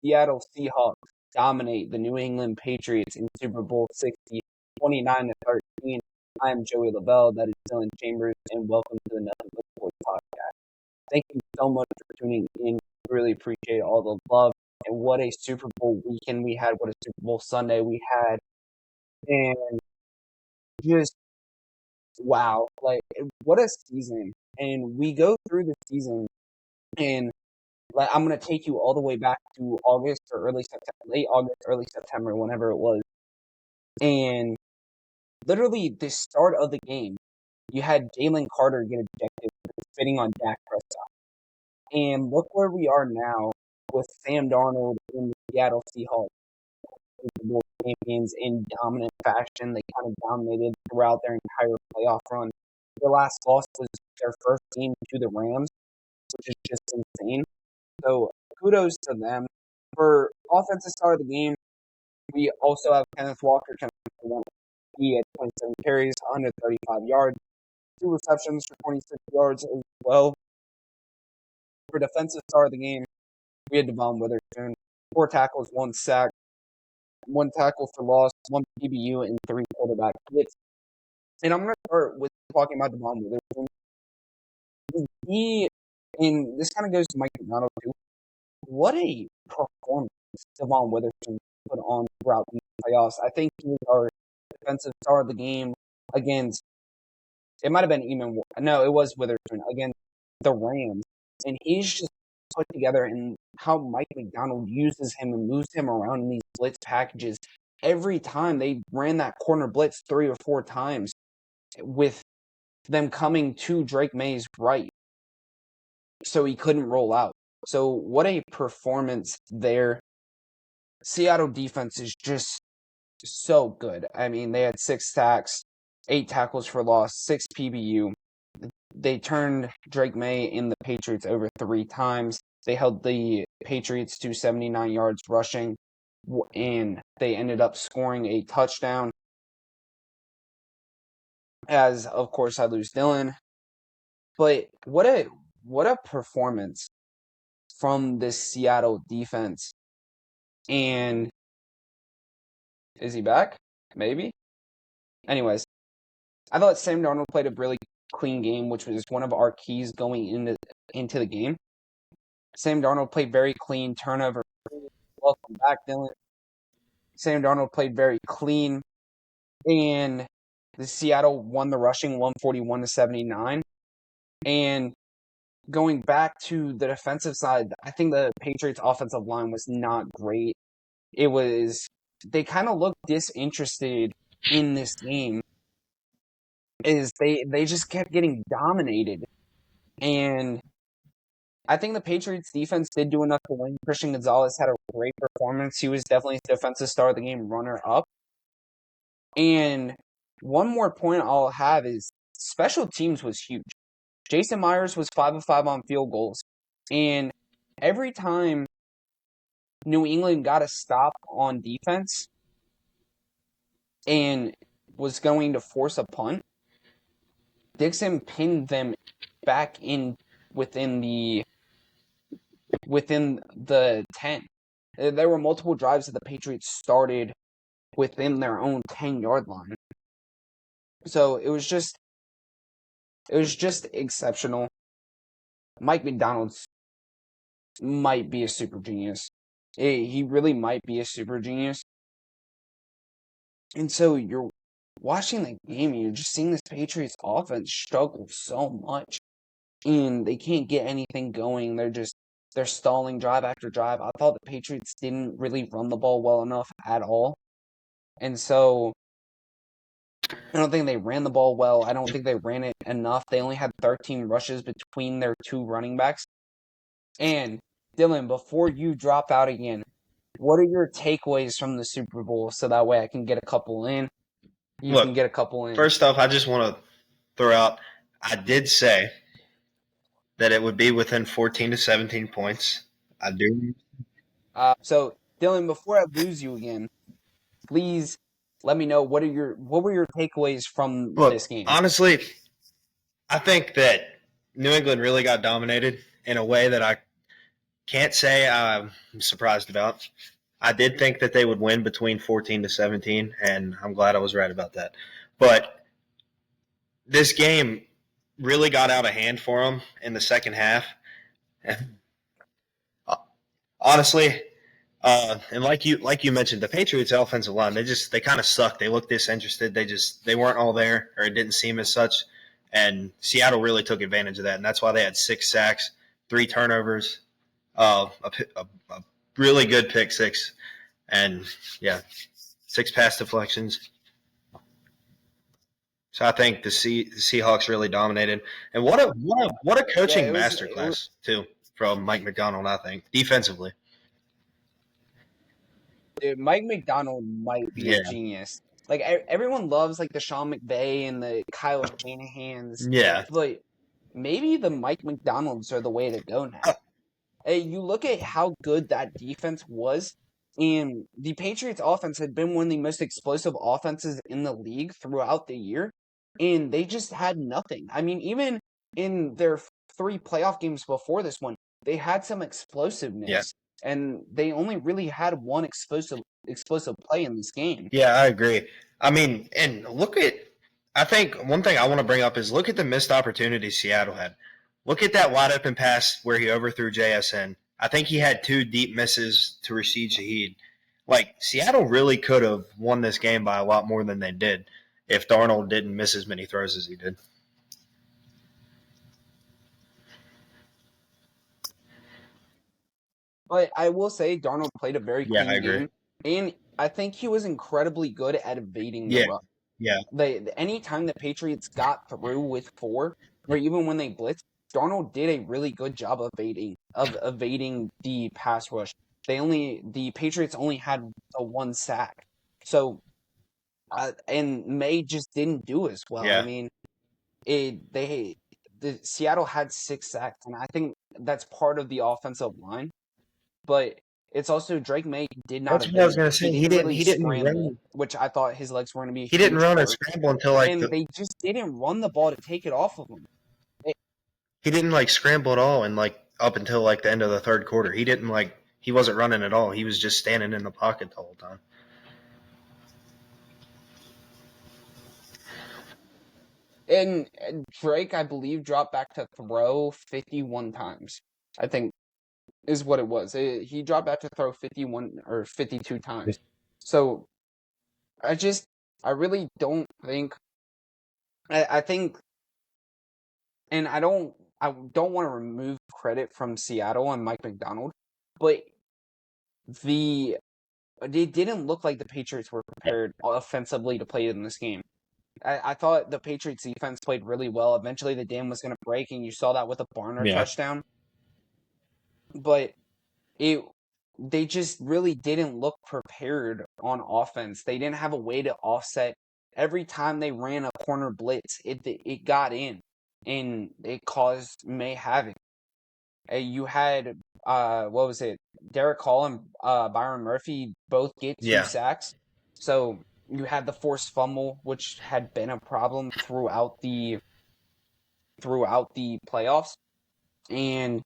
Seattle Seahawks dominate the New England Patriots in Super Bowl 60, 29-13. I am Joey Lavelle, that is Dylan Chambers, and welcome to the Nothing But Boys podcast. Thank you so much for tuning in. Really appreciate all the love. And what a Super Bowl weekend we had. What a Super Bowl Sunday we had. And just, wow. Like, what a season. And we go through the season, and I'm going to take you all the way back to August or early September, late August, early September, whenever it was. And literally, the start of the game, you had Jalen Carter get ejected for spitting on Dak Prescott. And look where we are now with Sam Darnold in the Seattle Seahawks Super Bowl champions in dominant fashion. They kind of dominated throughout their entire playoff run. Their last loss was their first game to the Rams, which is just insane. So kudos to them. For offensive start of the game, we also have Kenneth Walker. He had 27 carries, 135 yards, 2 receptions for 26 yards as well. For defensive star of the game, we had Devon Witherspoon, 4 tackles, 1 sack, 1 tackle for loss, 1 PBU, and 3 quarterback hits. And I'm going to start with talking about Devon Witherspoon. And this kind of goes to Mike McDonald too. What a performance Devon Witherspoon put on throughout these playoffs. I think he was our defensive star of the game against, it might have been it was Witherspoon against the Rams. And he's just put together in how Mike McDonald uses him and moves him around in these blitz packages. Every time they ran that corner blitz 3 or 4 times with them coming to Drake May's right, so he couldn't roll out. So what a performance there. Seattle defense is just so good. I mean, they had 6 sacks, 8 tackles for loss, 6 PBU. They turned Drake May and the Patriots over 3 times. They held the Patriots to 79 yards rushing, and they ended up scoring a touchdown. As, of course, I lose Dillon. But what a performance from this Seattle defense. And is he back? Maybe? Anyways, I thought Sam Darnold played a really clean game, which was one of our keys going into the game. Sam Darnold played very clean, turnover. Welcome back, Dylan. Sam Darnold played very clean, and the Seattle won the rushing 141-79. And going back to the defensive side, I think the Patriots' offensive line was not great. They kind of looked disinterested in this game. They just kept getting dominated. And I think the Patriots defense did do enough to win. Christian Gonzalez had a great performance. He was definitely the defensive star of the game, runner-up. And one more point I'll have is special teams was huge. Jason Myers was 5 of 5 on field goals. And every time New England got a stop on defense and was going to force a punt, Dixon pinned them back in within the 10. There were multiple drives that the Patriots started within their own 10-yard line. So it was just exceptional. Mike McDonald might be a super genius. He really might be a super genius. And so you're watching the game and you're just seeing this Patriots offense struggle so much. And they can't get anything going. They're stalling drive after drive. I thought the Patriots didn't really run the ball well enough at all. And so I don't think they ran the ball well. I don't think they ran it enough. They only had 13 rushes between their 2 running backs. And Dylan, before you drop out again, what are your takeaways from the Super Bowl so that way I can get a couple in? You can get a couple in. First off, I just want to throw out, I did say that it would be within 14 to 17 points. I do. So, Dylan, before I lose you again, please let me know what were your takeaways from this game? Honestly, I think that New England really got dominated in a way that can't say I'm surprised about. I did think that they would win between 14-17, and I'm glad I was right about that. But this game really got out of hand for them in the second half. Honestly, and like you mentioned, the Patriots' offensive line they kind of sucked. They looked disinterested. They weren't all there, or it didn't seem as such. And Seattle really took advantage of that, and that's why they had 6 sacks, 3 turnovers, a really good pick six, and 6 pass deflections. So I think the Seahawks really dominated, and what a coaching masterclass too from Mike McDonald. I think defensively. Dude, Mike McDonald might be a genius. Like everyone loves like the Sean McVay and the Kyle Shanahan's, but maybe the Mike McDonalds are the way to go now. Hey, you look at how good that defense was, and the Patriots offense had been one of the most explosive offenses in the league throughout the year, and they just had nothing. I mean, even in their 3 playoff games before this one, they had some explosiveness, and they only really had one explosive play in this game. Yeah, I agree. I mean, and I think one thing I want to bring up is look at the missed opportunities Seattle had. Look at that wide open pass where he overthrew JSN. I think he had 2 deep misses to Rashid Shaheed. Like, Seattle really could have won this game by a lot more than they did if Darnold didn't miss as many throws as he did. But I will say Darnold played a very clean game, and I think he was incredibly good at evading the run. Yeah. Anytime the Patriots got through with 4, or even when they blitzed, Darnold did a really good job of evading the pass rush. The Patriots only had a 1 sack. So, and May just didn't do as well. Yeah. I mean, the Seattle had 6 sacks, and I think that's part of the offensive line. But it's also Drake May did not. That's what I was going to say. He didn't scramble, which I thought his legs were going to be. He didn't run a scramble until they just didn't run the ball to take it off of him. He didn't scramble at all, and up until the end of the third quarter, he wasn't running at all. He was just standing in the pocket the whole time. And Drake, I believe, dropped back to throw 51 times. I think is what it was. He dropped back to throw 51 or 52 times. So I really don't think. I think, and I don't want to remove credit from Seattle and Mike McDonald, but it didn't look like the Patriots were prepared offensively to play in this game. I thought the Patriots defense played really well. Eventually the dam was going to break, and you saw that with a Barner touchdown. But they just really didn't look prepared on offense. They didn't have a way to offset. Every time they ran a corner blitz, it got in, and it caused May havoc. You had what was it? Derek Hall and Byron Murphy both get 2 sacks. So you had the forced fumble, which had been a problem throughout the playoffs, and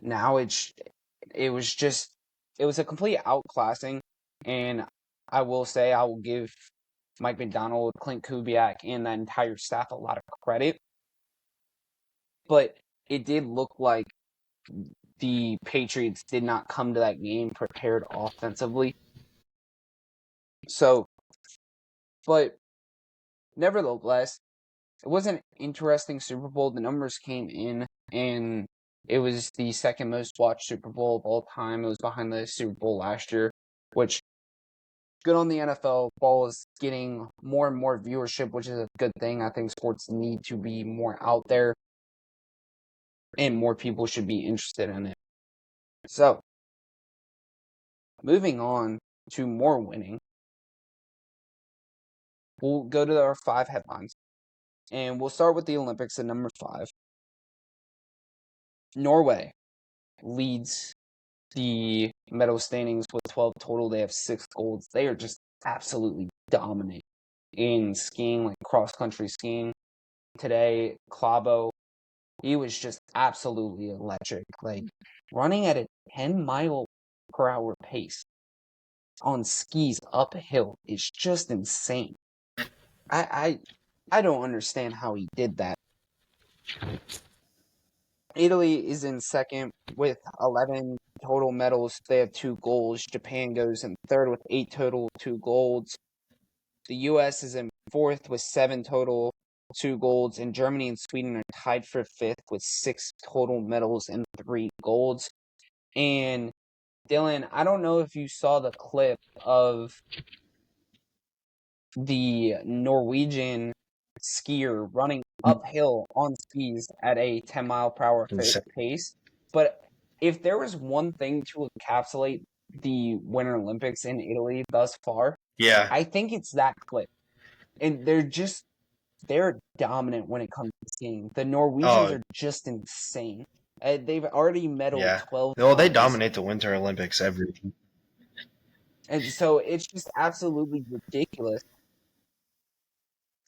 now it was a complete outclassing. And I will say I will give Mike McDonald, Clint Kubiak, and that entire staff a lot of credit, but it did look like the Patriots did not come to that game prepared offensively. So, but nevertheless, it was an interesting Super Bowl. The numbers came in, and it was the second most watched Super Bowl of all time. It was behind the Super Bowl last year, which good on the NFL. Ball is getting more and more viewership, which is a good thing. I think sports need to be more out there, and more people should be interested in it. So, moving on to more winning, we'll go to our 5 headlines, and we'll start with the Olympics at number 5. Norway leads the medal standings with 12 total. They have 6 golds. They are just absolutely dominant in skiing, like cross-country skiing. Today, Klæbo, he was just absolutely electric. Like, running at a 10-mile-per-hour pace on skis uphill is just insane. I don't understand how he did that. Italy is in second with 11 total medals. They have 2 golds. Japan goes in third with 8 total, 2 golds. The U.S. is in fourth with 7 total, 2 golds. And Germany and Sweden are tied for fifth with 6 total medals and 3 golds. And Dylan, I don't know if you saw the clip of the Norwegian skier running uphill on skis at a 10-mile-per-hour pace. But if there was one thing to encapsulate the Winter Olympics in Italy thus far, Yeah. I think it's that clip. And they're dominant when it comes to skiing. The Norwegians are just insane. They've already medaled 12 Well, they times. dominate the Winter Olympics every. And so it's just absolutely ridiculous.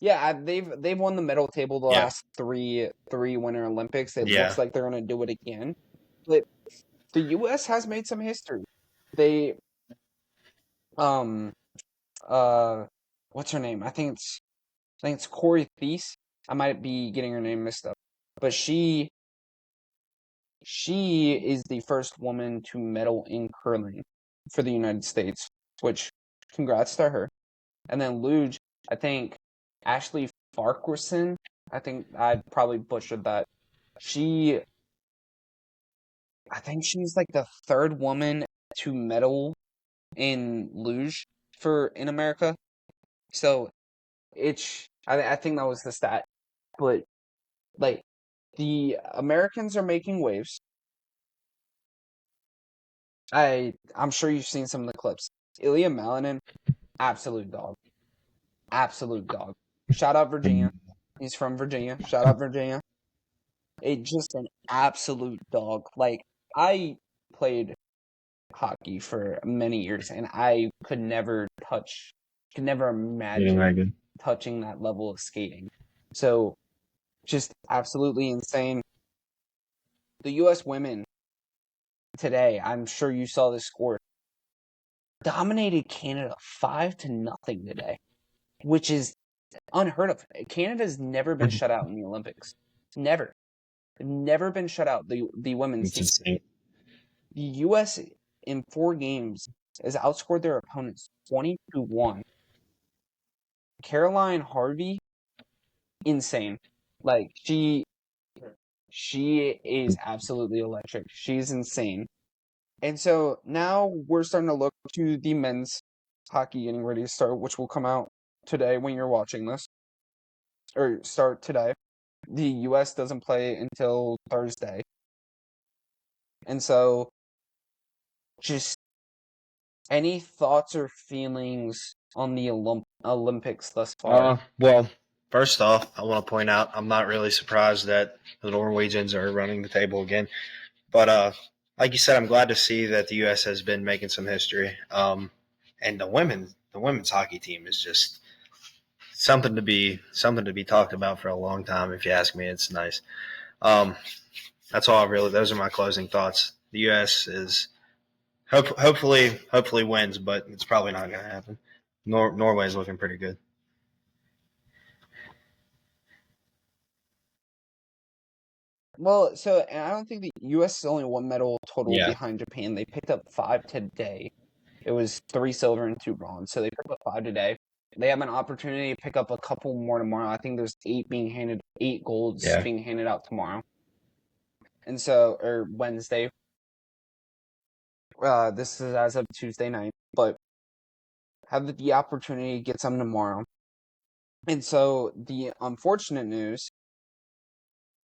Yeah, they've won the medal table the last three Winter Olympics. It looks like they're gonna do it again. But the U.S. has made some history. They what's her name? I think it's Corey Thies. I might be getting her name mixed up, but she is the first woman to medal in curling for the United States, which congrats to her. And then luge, I think Ashley Farquharson, I think I probably butchered that. I think she's like the third woman to medal in luge in America. So I think that was the stat. But like the Americans are making waves. I'm sure you've seen some of the clips. Ilya Malinin, absolute dog. Absolute dog. Shout out Virginia. He's from Virginia. Shout out Virginia. Just an absolute dog. Like, I played hockey for many years, and I could never imagine touching that level of skating. So, just absolutely insane. The U.S. women today, I'm sure you saw the score, dominated Canada 5-0 today, which is unheard of. Canada's never been shut out in the Olympics. Never. Never been shut out, the women's team. The U.S. in 4 games has outscored their opponents 20-1. Caroline Harvey, insane. Like, she is absolutely electric. She's insane. And so now we're starting to look to the men's hockey getting ready to start, which will come out today when you're watching this. Or start today. The U.S. doesn't play until Thursday. And so, just any thoughts or feelings on the Olympics thus far? Well, first off, I want to point out I'm not really surprised that the Norwegians are running the table again. But like you said, I'm glad to see that the U.S. has been making some history. And the women's hockey team is just something to be talked about for a long time. If you ask me, it's nice. That's all. Those are my closing thoughts. The U.S. is hopefully wins, but it's probably not going to happen. Norway's looking pretty good. Well, so and I don't think the U.S. is only 1 medal total behind Japan. They picked up 5 today. It was 3 silver and 2 bronze, so they picked up 5 today. They have an opportunity to pick up a couple more tomorrow. I think there's 8 golds being handed out tomorrow. And so, or Wednesday. This is as of Tuesday night, but have the opportunity to get some tomorrow. And so the unfortunate news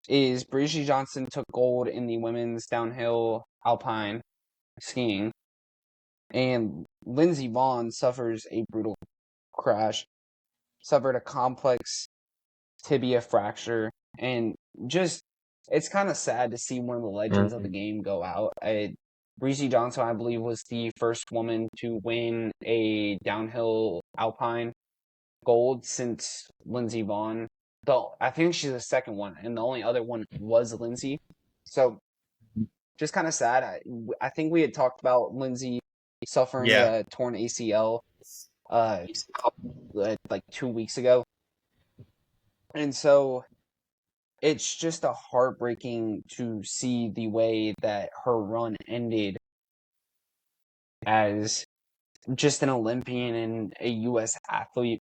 is Brigitte Johnson took gold in the women's downhill alpine skiing, and Lindsey Vonn suffers a brutal crash, suffered a complex tibia fracture, and just it's kind of sad to see one of the legends of the game go out. Brigitte Johnson, I believe, was the first woman to win a downhill alpine gold since Lindsey Vonn. Though I think she's the second one, and the only other one was Lindsey. So just kind of sad. I think we had talked about Lindsey suffering a torn ACL like 2 weeks ago. And so it's just a heartbreaking to see the way that her run ended as just an Olympian and a U.S. athlete.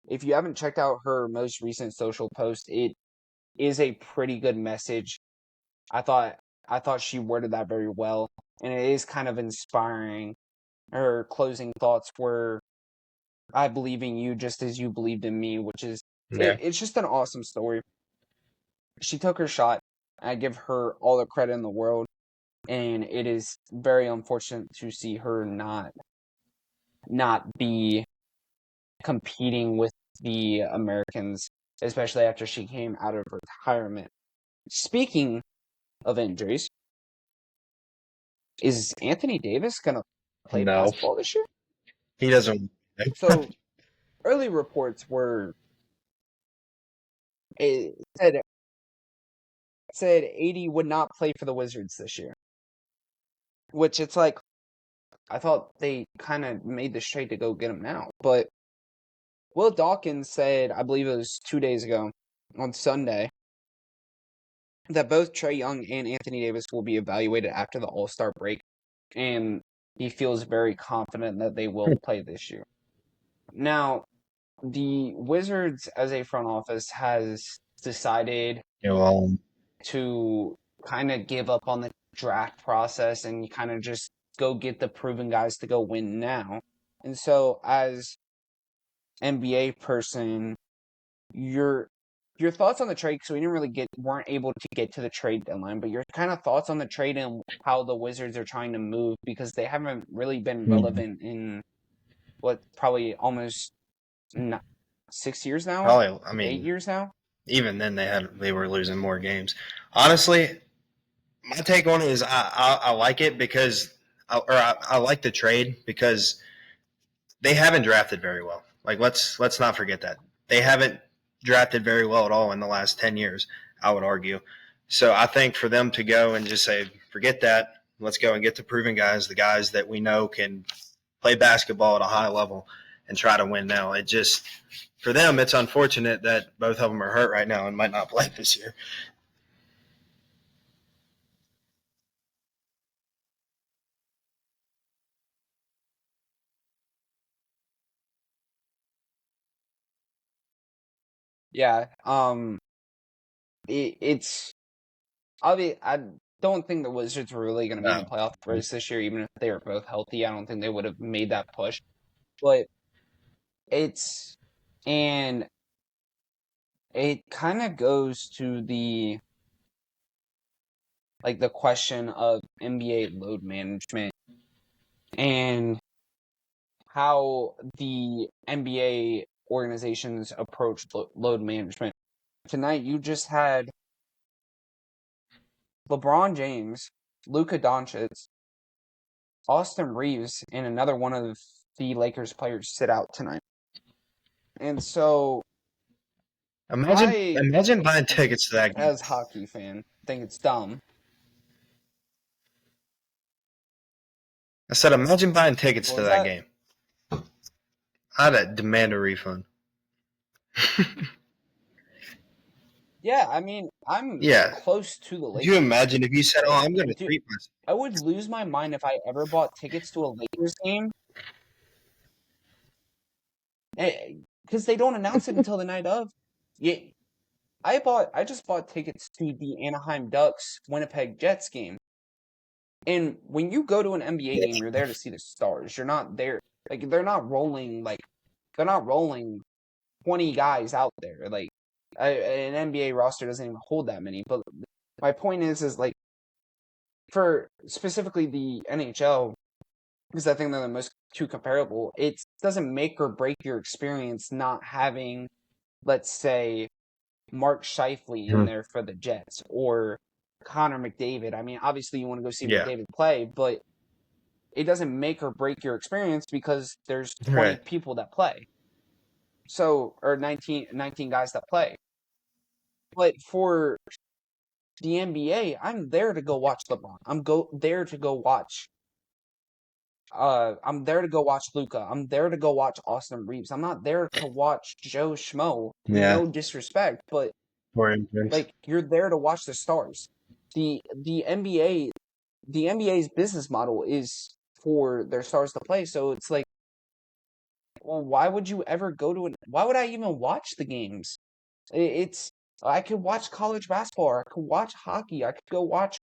If you haven't checked out her most recent social post, it is a pretty good message. I thought she worded that very well, and it is kind of inspiring. Her closing thoughts were, "I believe in you just as you believed in me," which is it's just an awesome story. She took her shot. I give her all the credit in the world, and it is very unfortunate to see her not be competing with the Americans, especially after she came out of retirement. Speaking of injuries, is Anthony Davis gonna play No, basketball this year? he doesn't. So early reports were it said AD would not play for the Wizards this year, which it's like I thought they kind of made the trade to go get him now, but Will Dawkins said, I believe it was 2 days ago on Sunday, that both Trae Young and Anthony Davis will be evaluated after the All-Star break, and he feels very confident that they will play this year. Now, the Wizards as a front office has decided to kind of give up on the draft process and kind of just go get the proven guys to go win now. And so as NBA person, your thoughts on the trade, because we weren't able to get to the trade deadline, but your kind of thoughts on the trade and how the Wizards are trying to move, because they haven't really been relevant in probably almost 6 years now? Probably, I mean, 8 years now? Even then they were losing more games. Honestly, my take on it is I like it because I like the trade because they haven't drafted very well. Like let's not forget that. They haven't drafted very well at all in the last 10 years, I would argue. So I think for them to go and just say, forget that, let's go and get the proven guys, the guys that we know can play basketball at a high level and try to win now. It just, for them, it's unfortunate that both of them are hurt right now and might not play this year. Yeah. It's I don't think the Wizards were really going to be in the playoff race this year, even if they were both healthy. I don't think they would have made that push. But and it kind of goes to the question of NBA load management and how the NBA organizations approach load management. Tonight, you just had LeBron James, Luka Doncic, Austin Reeves, and another one of the Lakers players sit out tonight. And so Imagine buying tickets to that game. As a hockey fan, think it's dumb. I said, imagine buying tickets to that game. I'd demand a refund. Yeah, I mean, I'm close to the Lakers. Could you imagine if you said, "Oh, I'm going to treat myself"? I would lose my mind if I ever bought tickets to a Lakers game, because they don't announce it until the night of. Yeah, I just bought tickets to the Anaheim Ducks Winnipeg Jets game, and when you go to an NBA game, you're there to see the stars. You're not there they're not rolling 20 guys out there. Like an NBA roster doesn't even hold that many. But my point is for specifically the NHL, because I think they're the most two comparable, it doesn't make or break your experience not having, let's say, Mark Scheifele in there for the Jets or Connor McDavid. I mean, obviously you want to go see McDavid play, but it doesn't make or break your experience because there's 20 people that play. So, or 19 guys that play. But for the NBA, I'm there to go watch LeBron. I'm there to go watch. I'm there to go watch Luca. I'm there to go watch Austin Reeves. I'm not there to watch Joe Schmo. Yeah. No disrespect, but Or infants. like you're there to watch the stars. The NBA, the NBA's business model is for their stars to play. So it's like, well, why would you ever go to why would I even watch the games? It's I could watch college basketball, or I could watch hockey, I could go watch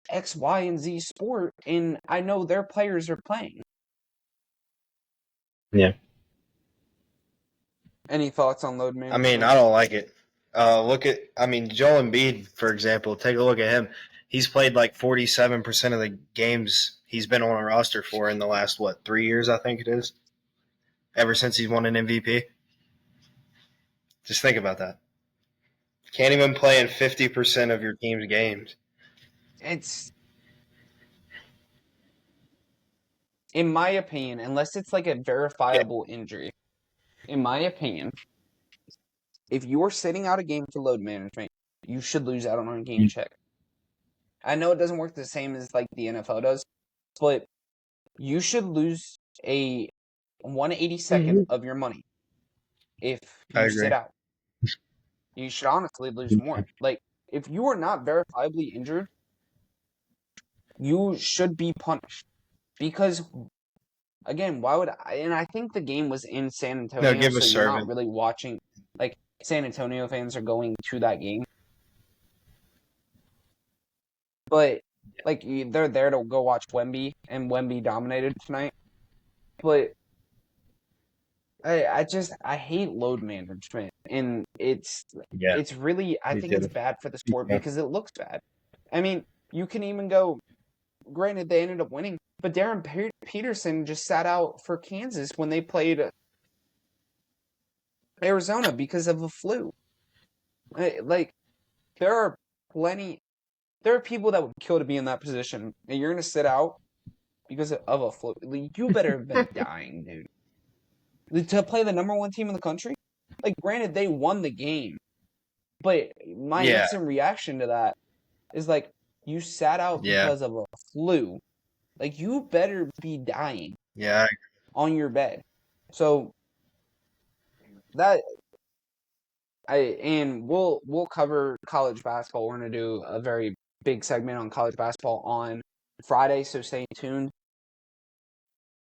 X, Y, and Z sport, and I know their players are playing. Yeah. Any thoughts on load I mean, management? I don't like it. Joel Embiid, for example, take a look at him. He's played like 47% of the games he's been on a roster for in the last, 3 years, I think it is, ever since he's won an MVP. Just think about that. Can't even play in 50% of your team's games. It's, in my opinion, unless it's like a Yeah, verifiable injury, in my opinion, if you're sitting out a game for load management, you should lose out on a game check. I know it doesn't work the same as like the NFL does, but you should lose a 1/82nd of your money if I you sit agree. out. You should honestly lose more. Like, if you are not verifiably injured, you should be punished. Because, again, why would I? And I think the game was in San No, Antonio, give a so you're not servant. really watching. Like, San Antonio fans are going to that game. But, like, they're there to go watch Wemby, and Wemby dominated tonight. But I hate load management, and Yeah, it's really, I me think it's too. bad for the sport because it looks bad. I mean, you can even go, granted they ended up winning, but Darren Peterson just sat out for Kansas when they played Arizona because of a flu. Like, there are plenty, there are people that would kill to be in that position, and you're gonna sit out because of a flu. Like, you better have been dying, dude. To play the number one team in the country? Like, granted, they won the game. But my Yeah, instant reaction to that is like, you sat out yeah, because of a flu. Like, you better be dying yeah. on your bed. So that and we'll cover college basketball. We're gonna do a very big segment on college basketball on Friday, so stay tuned.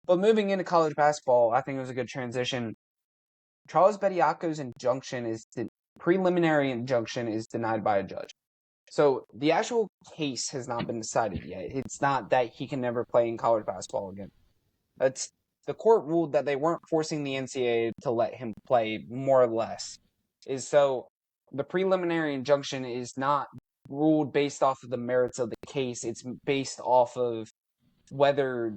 But moving into college basketball, I think it was a good transition. Charles Bediako's preliminary injunction is denied by a judge. So the actual case has not been decided yet. It's not that he can never play in college basketball again. It's the court ruled that they weren't forcing the NCAA to let him play, more or less. Is so the preliminary injunction is not ruled based off of the merits of the case. It's based off of whether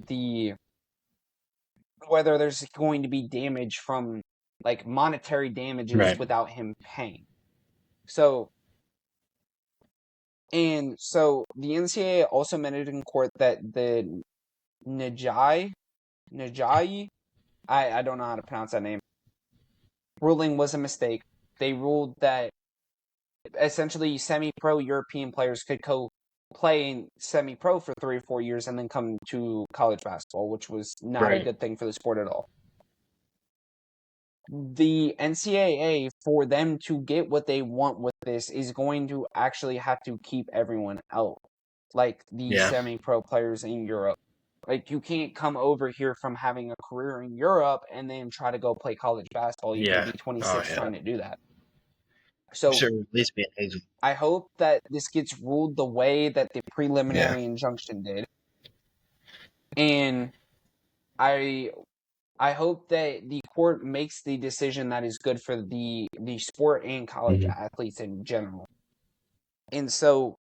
there's going to be damage from like monetary damages Right. without him paying. So the NCAA also admitted in court that the Najai, I don't know how to pronounce that name, ruling was a mistake. They ruled that essentially semi-pro European players could go play in semi-pro for 3 or 4 years and then come to college basketball, which was not a Right. good thing for the sport at all. The NCAA, for them to get what they want with this, is going to actually have to keep everyone out, like the Yeah. semi-pro players in Europe. Like, you can't come over here from having a career in Europe and then try to go play college basketball. You got to Yeah. be Oh 26 yeah. trying to do that. So Should at least be an agent. I hope that this gets ruled the way that the Yeah. preliminary injunction did. And I hope that the court makes the decision that is good for the sport and college athletes in general. And so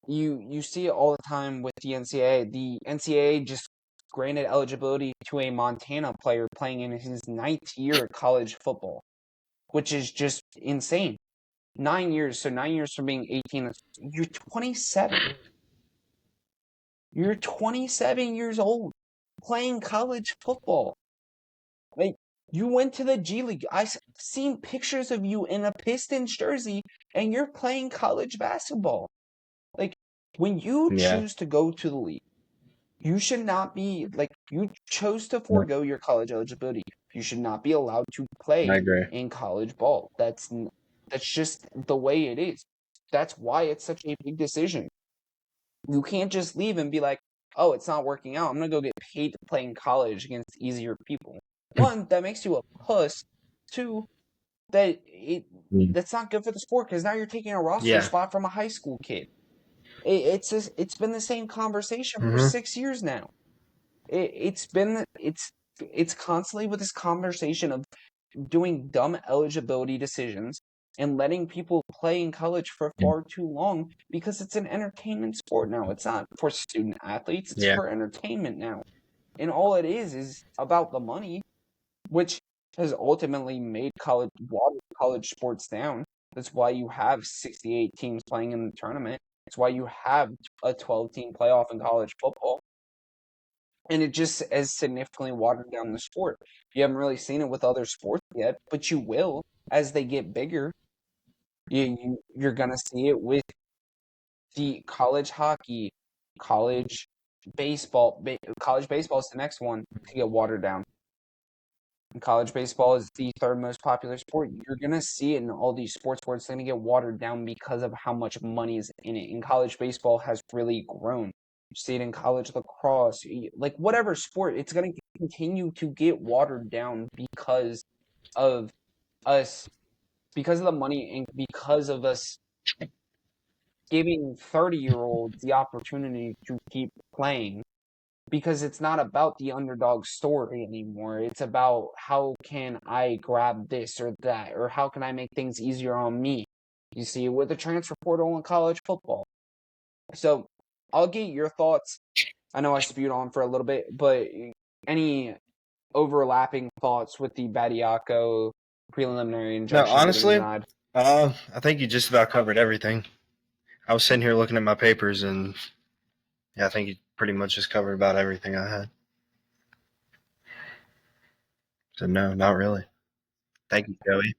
you see it all the time with the NCAA. The NCAA just granted eligibility to a Montana player playing in his 9th year of college football, which is just insane. 9 years, so 9 years from being 18, you're 27. You're 27 years old playing college football. Like, you went to the G League. I've seen pictures of you in a Pistons jersey, and you're playing college basketball. When you Yeah. choose to go to the league, you should not be like you chose to forego your college eligibility. You should not be allowed to I play agree. in college ball. That's just the way it is. That's why it's such a big decision. You can't just leave and be like, "Oh, it's not working out. I'm gonna go get paid to play in college against easier people." One, that makes you a puss. Two, that's not good for the sport because now you're taking a roster Yeah. spot from a high school kid. It's been the same conversation for Mm-hmm. 6 years now. It's constantly with this conversation of doing dumb eligibility decisions and letting people play in college for far too long because it's an entertainment sport now. It's not for student athletes, it's Yeah. for entertainment now. And all it is about the money, which has ultimately made watered college sports down. That's why you have 68 teams playing in the tournament. It's why you have a 12-team playoff in college football. And it just has significantly watered down the sport. You haven't really seen it with other sports yet, but you will as they get bigger. You're gonna see it with the college hockey, college baseball. College baseball is the next one to get watered down. And college baseball is the third most popular sport. You're gonna see it in all these sports where it's gonna get watered down because of how much money is in it. And college baseball has really grown. You see it in college lacrosse, like whatever sport, it's gonna continue to get watered down because of us, because of the money, and because of us giving 30-year-olds the opportunity to keep playing because it's not about the underdog story anymore. It's about how can I grab this or that, or how can I make things easier on me. You see, with the transfer portal in college football. So I'll get your thoughts. I know I spewed on for a little bit, but any overlapping thoughts with the Bediako preliminary No, injunction getting honestly, denied? I think you just about covered everything. I was sitting here looking at my papers, and yeah, I think you pretty much just covered about everything I had. So no, not really. Thank you, Joey.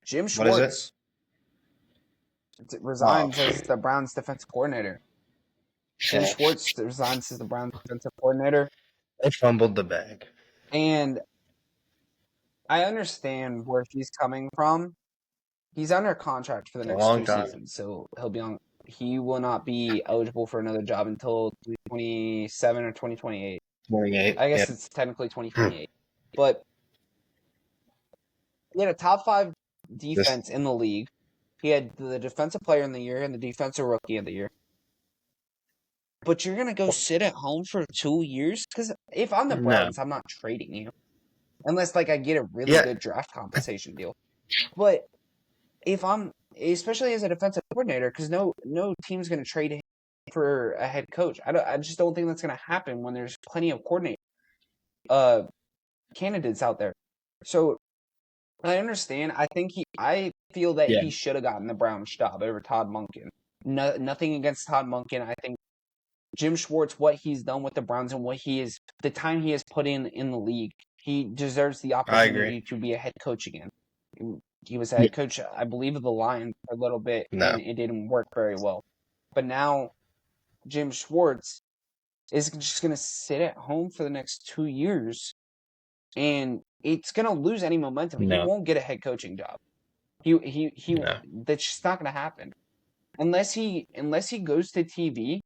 Jim What is it? Schwartz Oh, resigns as the Browns defensive coordinator. Jim Schwartz resigns as the Browns defensive coordinator. they fumbled the bag. And I understand where he's coming from. He's under contract for the A next long two time. seasons, so he will not be eligible for another job until 2027 or 2028. 28. I Yeah. guess it's technically 2028. But he had a top 5 Just defense in the league. He had the defensive player in the year and the defensive rookie of the year. But you're going to go sit at home for 2 years? Because if I'm the no. Browns, I'm not trading you. Unless, like, I get a really Yeah. good draft compensation deal. But if I'm, especially as a defensive coordinator, because no team's going to trade him for a head coach. I just don't think that's going to happen when there's plenty of coordinate candidates out there. So I understand. I feel that Yeah. he should have gotten the Browns job over Todd Monken. No, nothing against Todd Monken. I think Jim Schwartz, what he's done with the Browns and the time he has put in the league, he deserves the I agree. opportunity to be a head coach again. He was a Yeah. head coach, I believe, of the Lions for a little bit, No. and it didn't work very well. But now Jim Schwartz is just going to sit at home for the next 2 years, and it's going to lose any momentum. He No. won't get a head coaching job. He No. That's just not going to happen unless he goes to TV.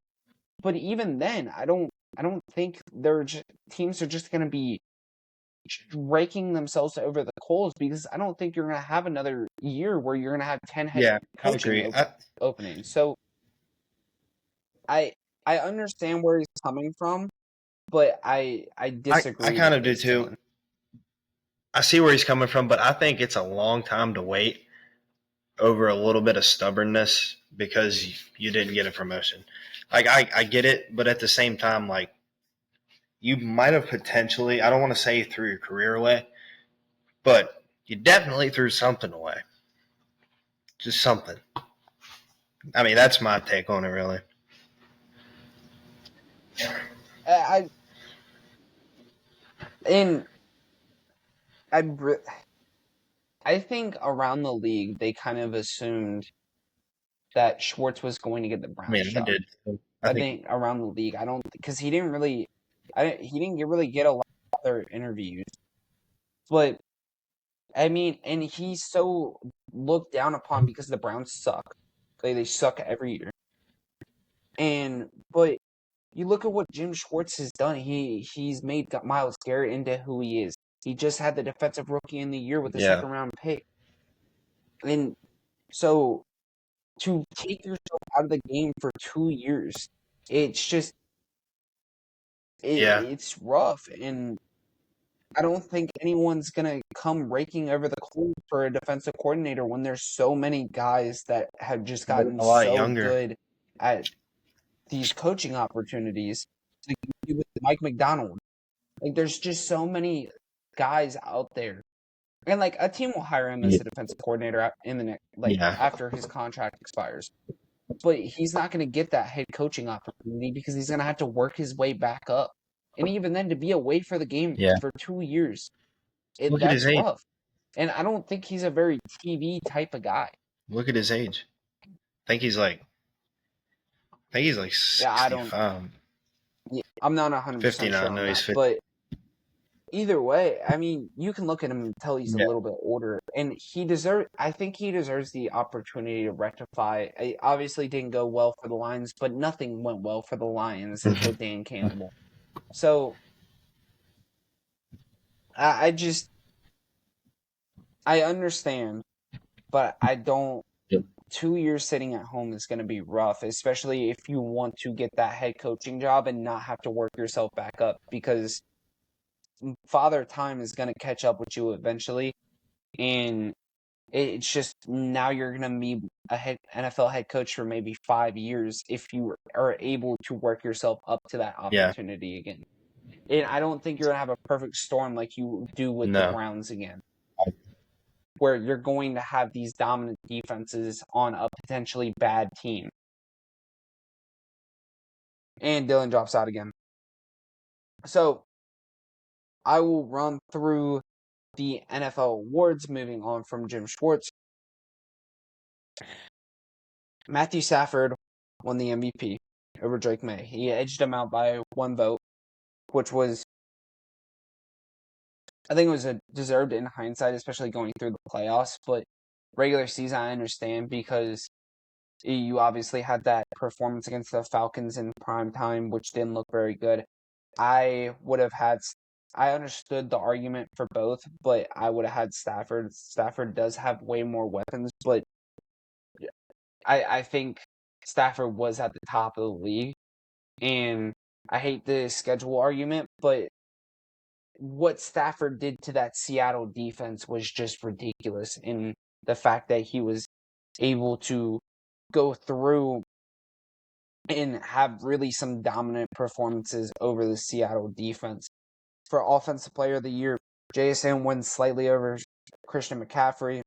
But even then, I don't think teams are just going to be raking themselves over the coals because I don't think you're going to have another year where you're going to have 10 head Yeah. I coaching agree. openings. So I I understand where he's coming from, but I I disagree kind with of do this, too. Dylan. I see where he's coming from, but I think it's a long time to wait over a little bit of stubbornness because you didn't get a promotion. Like I get it, but at the same time, like you might have potentially, I don't want to say threw your career away, but you definitely threw something away. Just something. I mean, that's my take on it, really. I and I I think around the league they kind of assumed that Schwartz was going to get the I Browns mean, I job. did. I I think think around the league, I don't because he didn't really get a lot of other interviews, but I mean, and he's so looked down upon because the Browns suck. They suck every year. But you look at what Jim Schwartz has done. He's made Myles Garrett into who he is. He just had the defensive rookie in the year with a yeah, second round pick. And so to take yourself out of the game for 2 years, it's just yeah. it's rough. And I don't think anyone's gonna come raking over the coals for a defensive coordinator when there's so many guys that have just They're gotten a lot so younger. good at these coaching opportunities. Like you do with Mike McDonald. Like there's just so many guys out there. And like a team will hire him as Yeah, a defensive coordinator in the next, like yeah. after his contract expires. But he's not going to get that head coaching opportunity because he's going to have to work his way back up. And even then, to be away for the game Yeah. for 2 years, Look at his that's age. rough. And I don't think he's a very TV type of guy. Look at his age. I think he's like Yeah, I don't. 65. Yeah, I'm not 100% sure 59. on No, he's that. 50. But either way, I mean, you can look at him and tell he's a Yeah. little bit older, and I think he deserves the opportunity to rectify. It obviously didn't go well for the Lions, but nothing went well for the Lions until Dan Campbell. So I just I understand, but I don't. Yep. 2 years sitting at home is going to be rough, especially if you want to get that head coaching job and not have to work yourself back up because Father Time is going to catch up with you eventually. And it's just now you're going to be a NFL head coach for maybe 5 years if you are able to work yourself up to that Yeah. opportunity again. And I don't think you're going to have a perfect storm like you do with the No. Browns again, where you're going to have these dominant defenses on a potentially bad team. And Dillon drops out again. So I will run through the NFL awards, moving on from Jim Schwartz. Matthew Stafford won the MVP over Drake May. He edged him out by 1 vote, which was, I think it was a deserved in hindsight, especially going through the playoffs. But regular season, I understand because you obviously had that performance against the Falcons in prime time, which didn't look very good. I understood the argument for both, but I would have had Stafford. Stafford does have way more weapons, but I think Stafford was at the top of the league. And I hate the schedule argument, but what Stafford did to that Seattle defense was just ridiculous. In the fact that he was able to go through and have really some dominant performances over the Seattle defense. For Offensive Player of the Year, JSN wins slightly over Christian McCaffrey.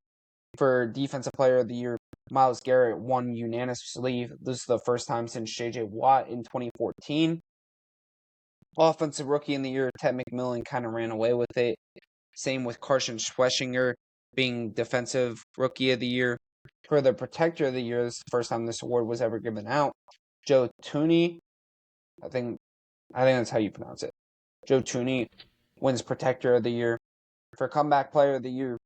For Defensive Player of the Year, Myles Garrett won unanimously. This is the first time since J.J. Watt in 2014. Offensive Rookie in the Year, Ted McMillan kind of ran away with it. Same with Carson Schweschinger being Defensive Rookie of the Year. For the Protector of the Year, this is the first time this award was ever given out. Joe Tooney, I think that's how you pronounce it. Joe Tooney wins Protector of the Year. For Comeback Player of the Year,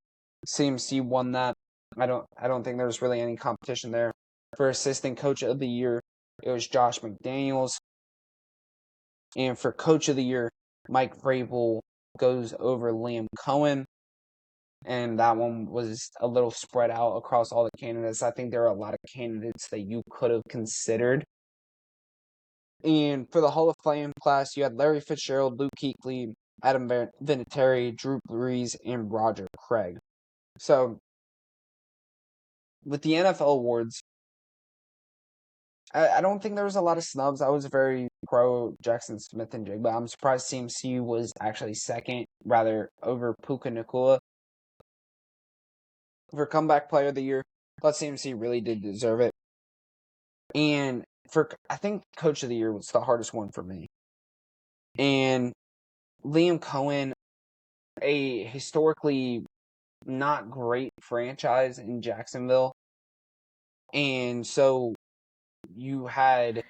CMC won that. I don't think there's really any competition there. For Assistant Coach of the Year, it was Josh McDaniels. And for Coach of the Year, Mike Vrabel goes over Liam Cohen. And that one was a little spread out across all the candidates. I think there are a lot of candidates that you could have considered. And for the Hall of Fame class, you had Larry Fitzgerald, Luke Kuechly, Adam Vinatieri, Drew Brees, and Roger Craig. So, with the NFL awards, I don't think there was a lot of snubs. I was very pro Jackson Smith and Jigba. I'm surprised CMC was actually second, rather over Puka Nacua. For Comeback Player of the Year, I thought CMC really did deserve it. And I think Coach of the Year was the hardest one for me. And Liam Cohen, a historically not great franchise in Jacksonville, And so you had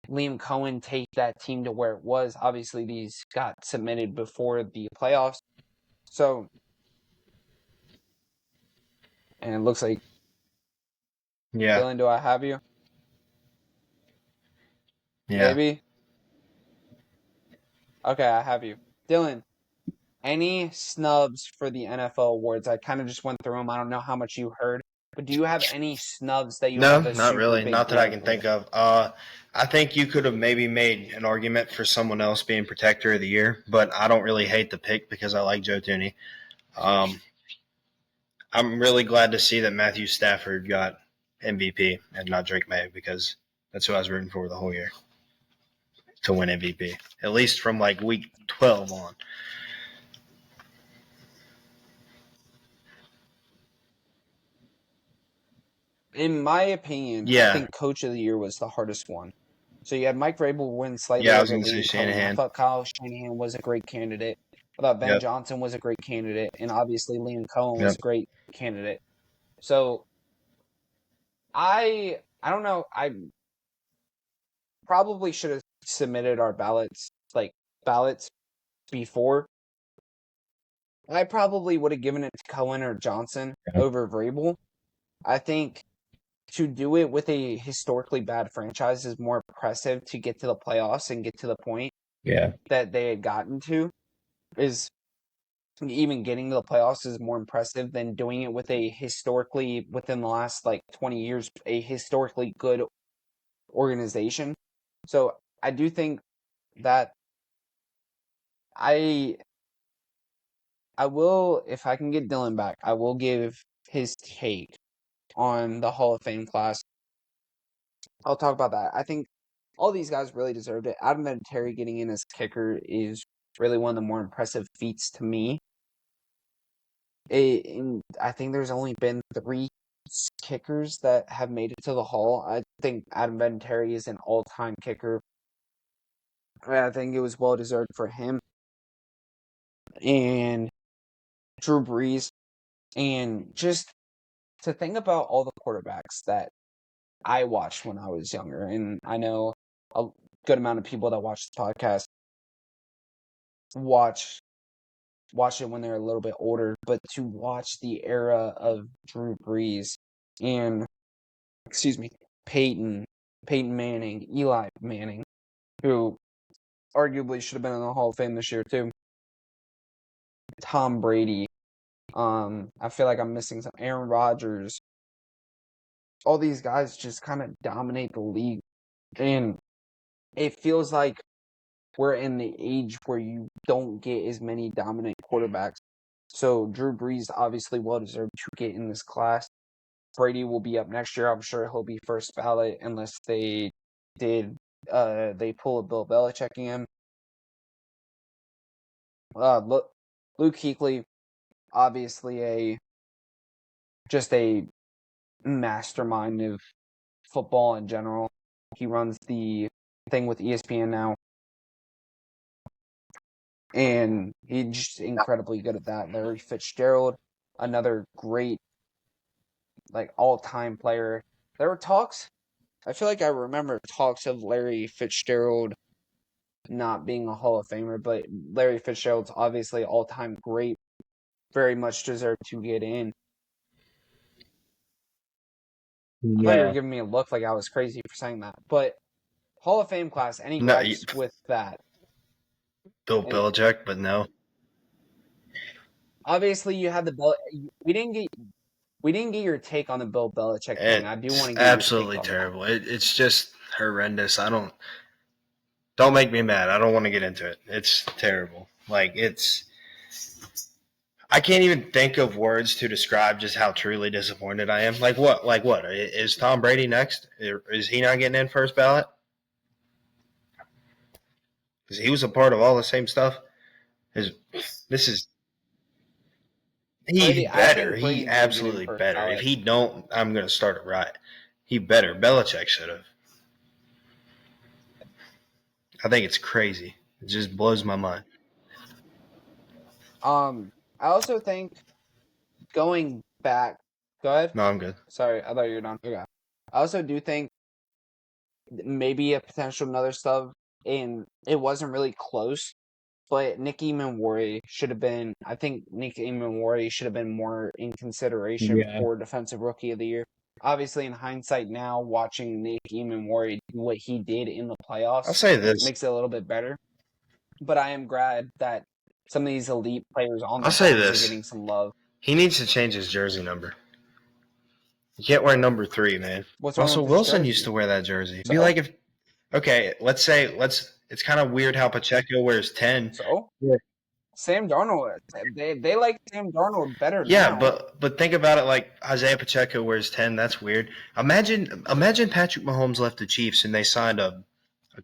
Liam Cohen take that team to where it was. Obviously, these got submitted before the playoffs. So, and it looks like, Yeah. Dylan, do I have you? Yeah. Maybe? Okay, I have you. Dylan, any snubs for the NFL awards? I kind of just went through them. I don't know how much you heard, but do you have any snubs that you No, have a not super really. big Not that I gripe can with? think of. I think you could have maybe made an argument for someone else being protector of the year, but I don't really hate the pick because I like Joe Tooney. Um, I'm really glad to see that Matthew Stafford got MVP and not Drake May because that's who I was rooting for the whole year to win MVP, at least from like week 12 on. In my opinion, I Yeah. think Coach of the Year was the hardest one. So you had Mike Vrabel win slightly Yeah, I was over going to say Liam Cohen. I Shanahan. thought Kyle Shanahan was a great candidate. I thought Ben Yep. Johnson was a great candidate, and obviously Liam Cohen was Yep. a great candidate. So I don't know. I probably should have submitted our ballots before. I probably would have given it to Cohen or Johnson over Vrabel. I think to do it with a historically bad franchise is more impressive to get to the playoffs and get to the point Yeah. that they had gotten to. Is even getting to the playoffs is more impressive than doing it with a historically, within the last like 20 years, a historically good organization. So I do think that I I will, if I can get Dylan back, I will give his take on the Hall of Fame class. I'll talk about that. I think all these guys really deserved it. Adam Vinatieri getting in as kicker is really one of the more impressive feats to me. I think there's only been 3 kickers that have made it to the Hall. I think Adam Vinatieri is an all-time kicker. I think it was well deserved for him and Drew Brees. And just to think about all the quarterbacks that I watched when I was younger, and I know a good amount of people that watch this podcast watch it when they're a little bit older, but to watch the era of Drew Brees and Peyton, Peyton Manning, Eli Manning, who arguably should have been in the Hall of Fame this year too. Tom Brady. I feel like I'm missing some. Aaron Rodgers. All these guys just kind of dominate the league, and it feels like we're in the age where you don't get as many dominant quarterbacks. So Drew Brees obviously well deserved to get in this class. Brady will be up next year. I'm sure he'll be first ballot unless they pull a Bill Belichick in. Luke Kuechly, obviously just a mastermind of football in general. He runs the thing with ESPN now, and he's just incredibly good at that. Larry Fitzgerald, another great all-time player. There were talks. I feel like I remember talks of Larry Fitzgerald not being a Hall of Famer, but Larry Fitzgerald's obviously all-time great, very much deserved to get in. I thought you were Yeah. giving me a look like I was crazy for saying that, but Hall of Fame class, any No, gripes with that? Bill Any, Belichick, but no. obviously, you had the Bel. We didn't get your take on the Bill Belichick thing. I do want It's to get your take absolutely on that. terrible. It's just horrendous. Don't make me mad. I don't want to get into it. It's terrible. I can't even think of words to describe just how truly disappointed I am. What? Is Tom Brady next? Is he not getting in first ballot? Because he was a part of all the same stuff. His, this is he Brady, I better. think He Brady will get in absolutely first better. If ballot. he don't, I'm going to start a riot. He better. Belichick should have. I think it's crazy. It just blows my mind. I also think going back. Go ahead. No, I'm good. Sorry, I thought you were done. Okay. I also do think maybe a potential another sub, and it wasn't really close. But Nick Eamon should have been. I think Nick Eamon should have been more in consideration Yeah. for Defensive Rookie of the Year. Obviously, in hindsight, now watching Nick Eamon do what he did in the playoffs I'll say this. makes it a little bit better. But I am glad that some of these elite players on the I'll say Browns are this. getting some love. He needs to change his jersey number. You can't wear number 3, man. What's wrong Russell with this Wilson jersey? used to wear that jersey. It'd be So, like if, okay, it's kind of weird how Pacheco wears 10. so Yeah. Sam Darnold, they like Sam Darnold better Yeah, now. but think about it like Isaiah Pacheco wears 10. That's weird. Imagine Patrick Mahomes left the Chiefs and they signed a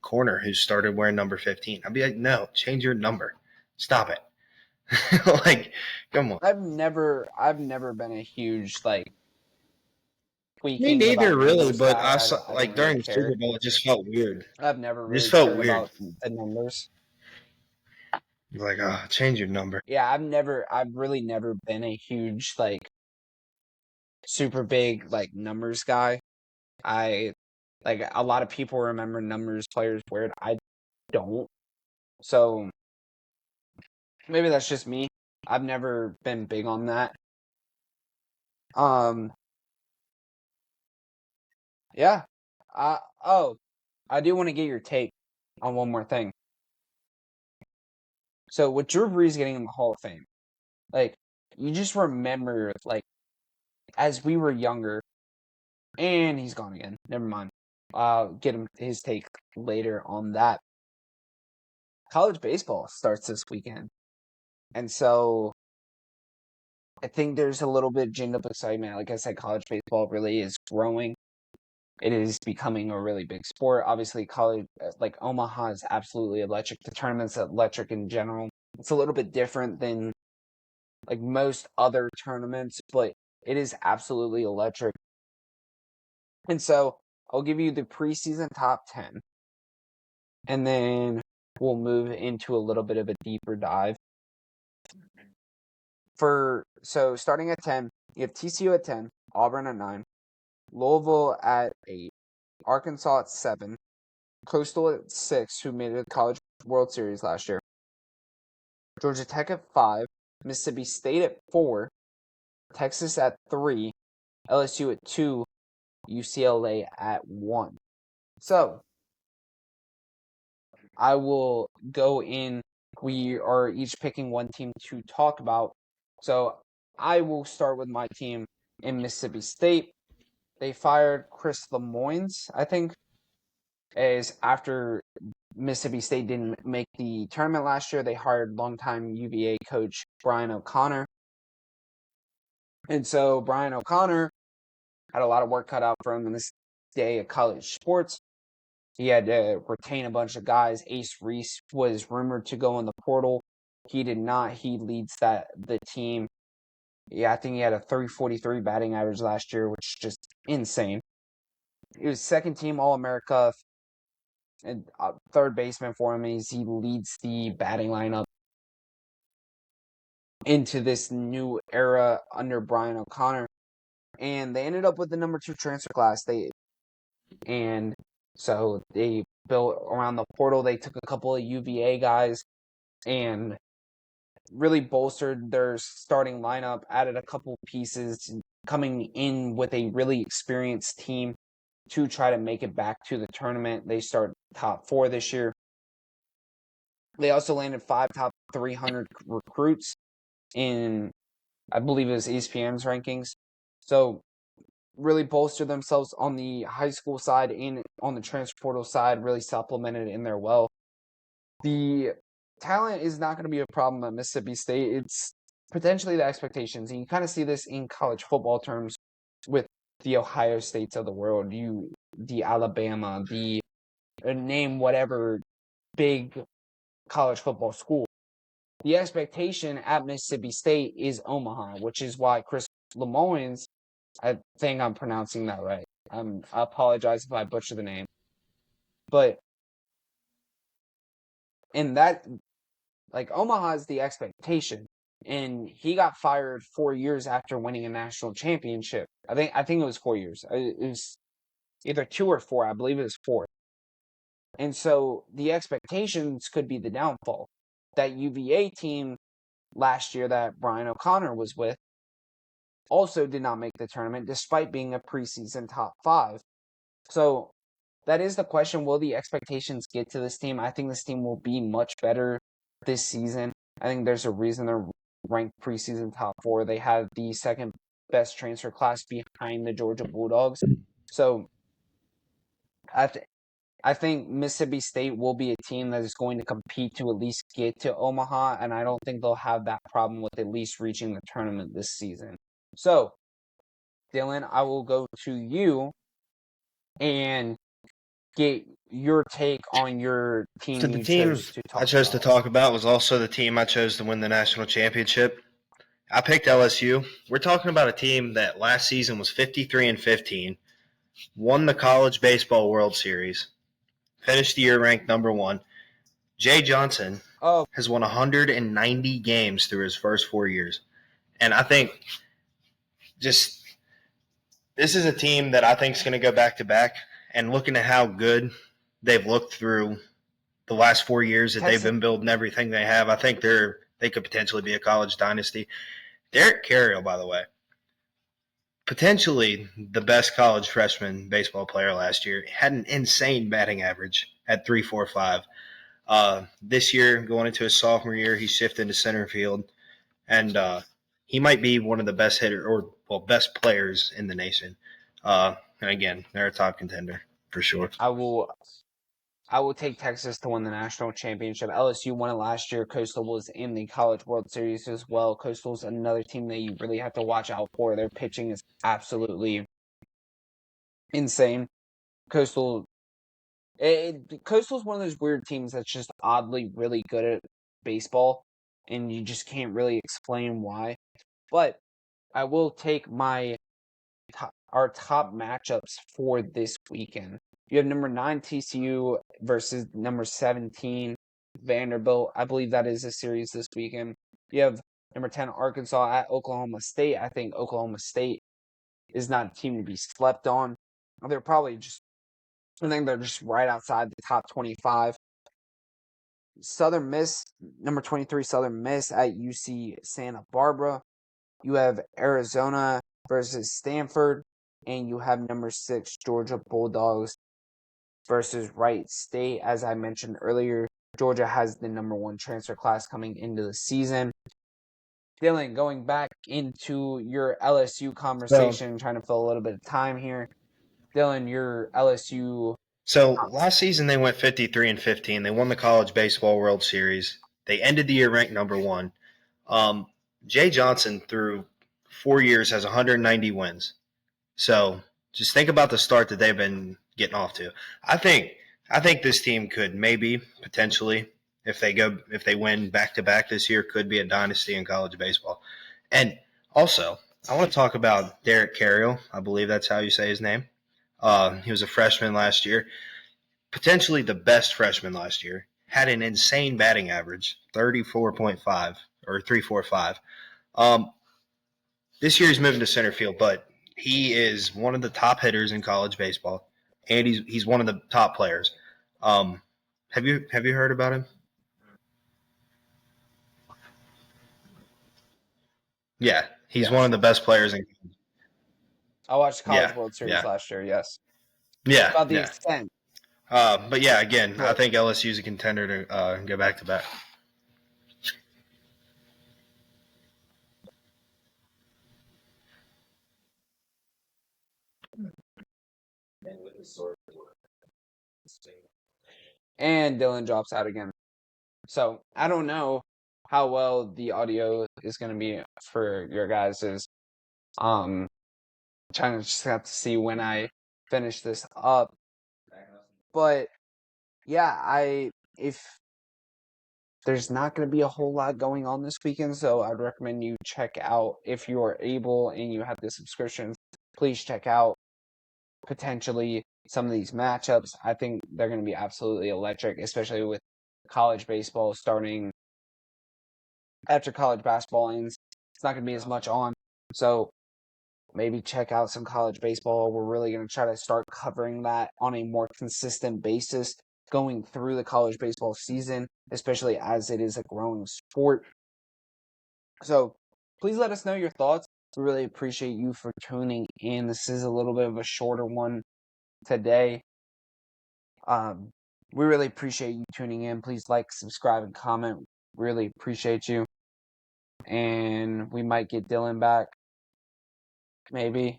corner who started wearing number 15. I'd be like, no, change your number. Stop it. Like, come on. I've never been a huge like Me tweaking neither, about really. numbers But guy. I saw, I like don't really during the care. Super Bowl, it just felt weird. I've never It just really felt cared weird. about the numbers. You're like, oh, change your number. Yeah, I've really never been a huge like super big like numbers guy. I like a lot of people remember numbers players weird. I don't. So maybe that's just me. I've never been big on that. Yeah. I do want to get your take on one more thing. So with Drew Brees getting in the Hall of Fame, like you just remember like as we were younger, and he's gone again. Never mind. Get him his take later on that. College baseball starts this weekend. And so I think there's a little bit ginned up excitement. Like I said, college baseball really is growing. It is becoming a really big sport. Obviously, college, like Omaha is absolutely electric. The tournament's electric in general. It's a little bit different than like most other tournaments, but it is absolutely electric. And so I'll give you the preseason top 10, and then we'll move into a little bit of a deeper dive. So starting at 10, you have TCU at 10, Auburn at 9, Louisville at 8, Arkansas at 7, Coastal at 6, who made it to the College World Series last year, Georgia Tech at 5, Mississippi State at 4, Texas at 3, LSU at 2, UCLA at 1. So I will go in. We are each picking one team to talk about. So I will start with my team in Mississippi State. They fired Chris Lemoynes, I think, as after Mississippi State didn't make the tournament last year. They hired longtime UVA coach Brian O'Connor. And so Brian O'Connor had a lot of work cut out for him in this day of college sports. He had to retain a bunch of guys. Ace Reese was rumored to go in the portal. He did not. He leads the team. Yeah, I think he had a 343 batting average last year, which is just insane. He was second team All-America and third baseman for him. He leads the batting lineup into this new era under Brian O'Connor. And they ended up with the number 2 transfer class. So they built around the portal. They took a couple of UVA guys and really bolstered their starting lineup, added a couple pieces, coming in with a really experienced team to try to make it back to the tournament. They start top 4 this year. They also landed 5 top 300 recruits in, I believe it was ESPN's rankings. So really bolstered themselves on the high school side and on the transfer portal side, really supplemented in there well. The talent is not going to be a problem at Mississippi State. It's potentially the expectations. And you kind of see this in college football terms with the Ohio States of the world, the Alabama, name whatever big college football school. The expectation at Mississippi State is Omaha, which is why Chris Lemoynes, I think I'm pronouncing that right. I apologize if I butcher the name. But in that, like, Omaha is the expectation. And he got fired 4 years after winning a national championship. I think it was 4 years. either 2 or 4. I believe it was 4. And so the expectations could be the downfall. That UVA team last year that Brian O'Connor was with also did not make the tournament despite being a preseason top 5. So that is the question. Will the expectations get to this team? I think this team will be much better this season. I think there's a reason they're ranked preseason top 4. They have the second best transfer class behind the Georgia Bulldogs. So I think Mississippi State will be a team that is going to compete to at least get to Omaha, and I don't think they'll have that problem with at least reaching the tournament this season. So, Dylan, I will go to you and get your take on your team So the you team chose to I talk chose to about. talk about was also the team I chose to win the national championship. I picked LSU. We're talking about a team that last season was 53-15, won the College Baseball World Series, finished the year ranked number 1. Jay Johnson Oh, has won 190 games through his first 4 years. And I think just this is a team that I think is going to go back to back. And looking at how good they've looked through the last 4 years that they've Texas. been building everything they have, I think they could potentially be a college dynasty. Derek Carriel, by the way, potentially the best college freshman baseball player last year, had an insane batting average at 3.45. This year, going into his sophomore year, he's shifted to center field, and he might be one of the best best players in the nation. And again, they're a top contender for sure. I will take Texas to win the national championship. LSU won it last year. Coastal was in the College World Series as well. Coastal's another team that you really have to watch out for. Their pitching is absolutely insane. Coastal's one of those weird teams that's just oddly really good at baseball, and you just can't really explain why. But I will take our top matchups for this weekend. You have number 9 TCU versus number 17 Vanderbilt. I believe that is a series this weekend. You have number 10 Arkansas at Oklahoma State. I think Oklahoma State is not a team to be slept on. They're probably just I think they're just right outside the top 25. Southern Miss, number 23 Southern Miss at UC Santa Barbara. You have Arizona versus Stanford, and you have number 6 Georgia Bulldogs versus Wright State. As I mentioned earlier, Georgia has the number 1 transfer class coming into the season. Dylan, going back into your LSU conversation, trying to fill a little bit of time here. Dylan, your LSU. So last season they went 53-15. They won the College Baseball World Series. They ended the year ranked number 1. Jay Johnson through 4 years has 190 wins. So just think about the start that they've been getting off to. I think this team could maybe potentially, if they win back to back this year, could be a dynasty in college baseball. And also, I want to talk about Derek Carriel. I believe that's how you say his name. He was a freshman last year, potentially the best freshman last year. Had an insane batting average, 34.5 or 3.45. This year he's moving to center field, but he is one of the top hitters in college baseball, and he's one of the top players. Have you heard about him? Yeah, he's Yes. one of the best players in. I watched the College Yeah, World Series yeah, last year, yes. yeah, About the yeah. extent. But yeah, again, I Right. think LSU's a contender to go back to back. And Dylan drops out again. So I don't know how well the audio is going to be for your guys's. Trying to just have to see when I finish this up. But yeah, if there's not going to be a whole lot going on this weekend, so I'd recommend you check out if you are able and you have the subscriptions. Please check out potentially some of these matchups. I think they're going to be absolutely electric, especially with college baseball starting after college basketball ends. It's not going to be as much on. So maybe check out some college baseball. We're really going to try to start covering that on a more consistent basis going through the college baseball season, especially as it is a growing sport. So please let us know your thoughts. We really appreciate you for tuning in. This is a little bit of a shorter one today. We really appreciate you tuning in. Please like, subscribe, and comment. Really appreciate you. And we might get Dillon back. Maybe.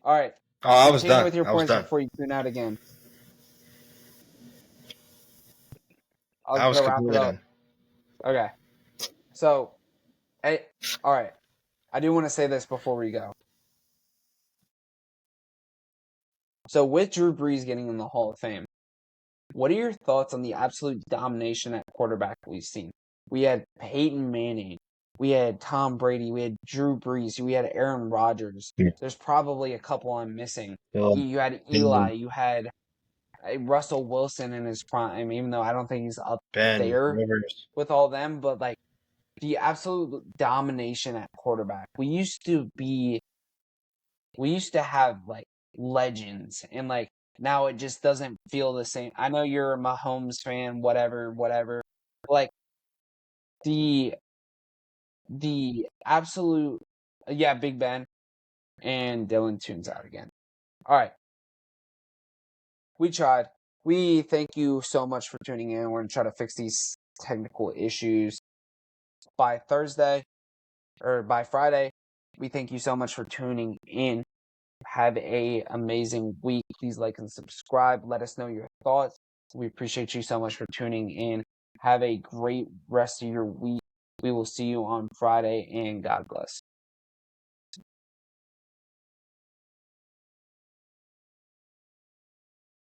All right. Oh, I was Continue done. with your I was points done. before you tune out again. I was I was going to wrap it completely up. done. Okay. So, all right. I do want to say this before we go. So, with Drew Brees getting in the Hall of Fame, what are your thoughts on the absolute domination at quarterback we've seen? We had Peyton Manning. We had Tom Brady. We had Drew Brees. We had Aaron Rodgers. Yeah. There's probably a couple I'm missing. Bill, You had Eli. You had Russell Wilson in his prime, even though I don't think he's up Ben, there Rivers. with all them. But, like, the absolute domination at quarterback. We used to have, like, legends. And, like, now it just doesn't feel the same. I know you're a Mahomes fan, whatever. Like, the absolute, yeah, Big Ben and Dillon tunes out again. All right. We tried. We thank you so much for tuning in. We're going to try to fix these technical issues by Thursday or by Friday. We thank you so much for tuning in. Have a amazing week. Please like and subscribe. Let us know your thoughts. We appreciate you so much for tuning in. Have a great rest of your week. We will see you on Friday, and God bless.